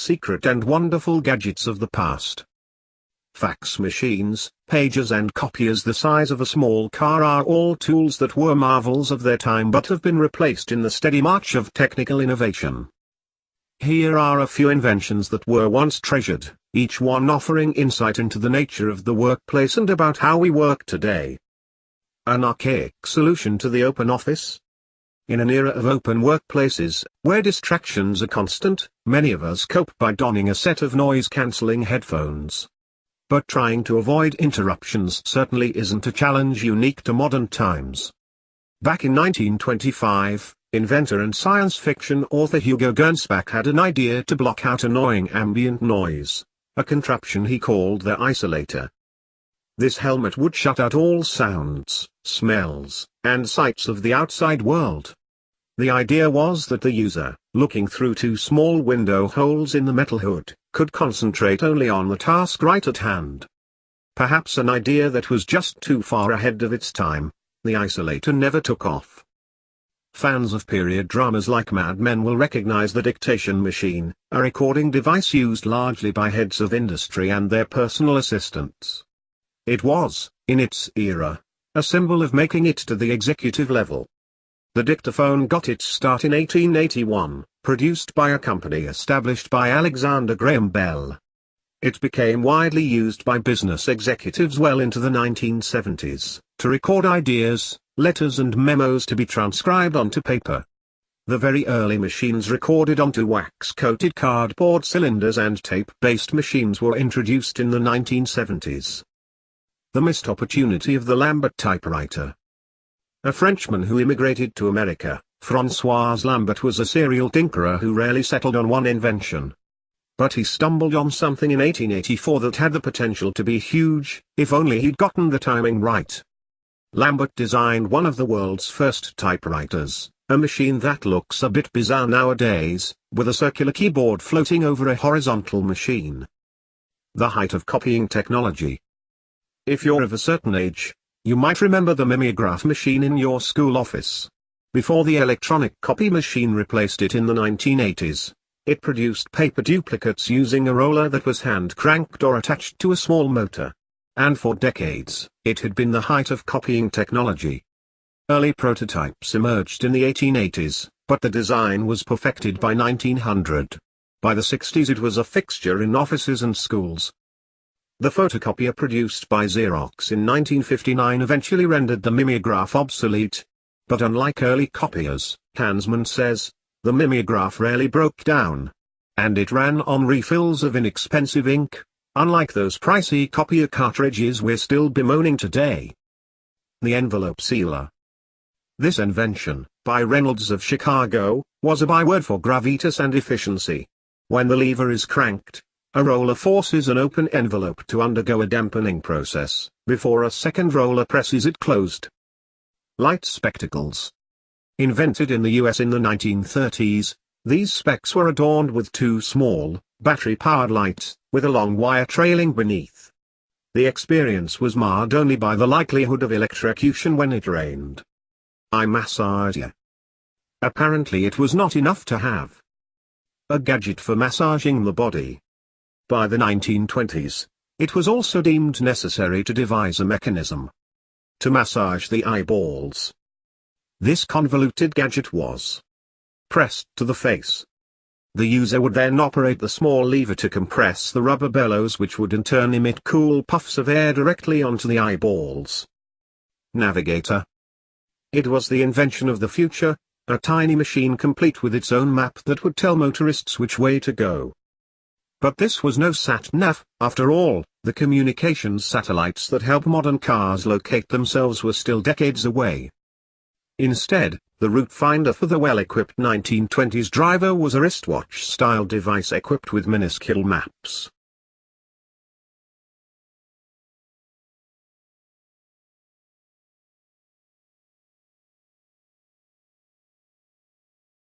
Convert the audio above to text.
secret and wonderful gadgets of the past. Fax machines, pagers and copiers the size of a small car are all tools that were marvels of their time but have been replaced in the steady march of technical innovation. Here are a few inventions that were once treasured, each one offering insight into the nature of the workplace and about how we work today. An archaic solution to the open office. In an era of open workplaces, where distractions are constant, many of us cope by donning a set of noise-cancelling headphones. But trying to avoid interruptions certainly isn't a challenge unique to modern times. Back in 1925, inventor and science fiction author Hugo Gernsback had an idea to block out annoying ambient noise, a contraption he called the isolator. This helmet would shut out all sounds, smells, and sights of the outside world. The idea was that the user, looking through two small window holes in the metal hood, could concentrate only on the task right at hand. Perhaps an idea that was just too far ahead of its time, the isolator never took off. Fans of period dramas like Mad Men will recognize the dictation machine, a recording device used largely by heads of industry and their personal assistants. It was, in its era, a symbol of making it to the executive level. The dictaphone got its start in 1881, produced by a company established by Alexander Graham Bell. It became widely used by business executives well into the 1970s, to record ideas, letters and memos to be transcribed onto paper. The very early machines recorded onto wax-coated cardboard cylinders, and tape-based machines were introduced in the 1970s. The missed opportunity of the Lambert typewriter. A Frenchman who immigrated to America, François Lambert was a serial tinkerer who rarely settled on one invention. But he stumbled on something in 1884 that had the potential to be huge, if only he'd gotten the timing right. Lambert designed one of the world's first typewriters, a machine that looks a bit bizarre nowadays, with a circular keyboard floating over a horizontal machine. The height of copying technology. If you're of a certain age, you might remember the mimeograph machine in your school office. Before the electronic copy machine replaced it in the 1980s, it produced paper duplicates using a roller that was hand-cranked or attached to a small motor. And for decades, it had been the height of copying technology. Early prototypes emerged in the 1880s, but the design was perfected by 1900. By the 60s it was a fixture in offices and schools. The photocopier produced by Xerox in 1959 eventually rendered the mimeograph obsolete. But unlike early copiers, Hansman says, the mimeograph rarely broke down. And it ran on refills of inexpensive ink, unlike those pricey copier cartridges we're still bemoaning today. The envelope sealer. This invention, by Reynolds of Chicago, was a byword for gravitas and efficiency. When the lever is cranked, a roller forces an open envelope to undergo a dampening process, before a second roller presses it closed. Light spectacles. Invented in the US in the 1930s, these specs were adorned with two small, battery-powered lights, with a long wire trailing beneath. The experience was marred only by the likelihood of electrocution when it rained. Eye massager. Apparently it was not enough to have a gadget for massaging the body. By the 1920s, it was also deemed necessary to devise a mechanism to massage the eyeballs. This convoluted gadget was pressed to the face. The user would then operate the small lever to compress the rubber bellows, which would in turn emit cool puffs of air directly onto the eyeballs. Navigator. It was the invention of the future, a tiny machine complete with its own map that would tell motorists which way to go. But this was no sat-nav. After all, the communications satellites that help modern cars locate themselves were still decades away. Instead, the route finder for the well-equipped 1920s driver was a wristwatch-style device equipped with minuscule maps.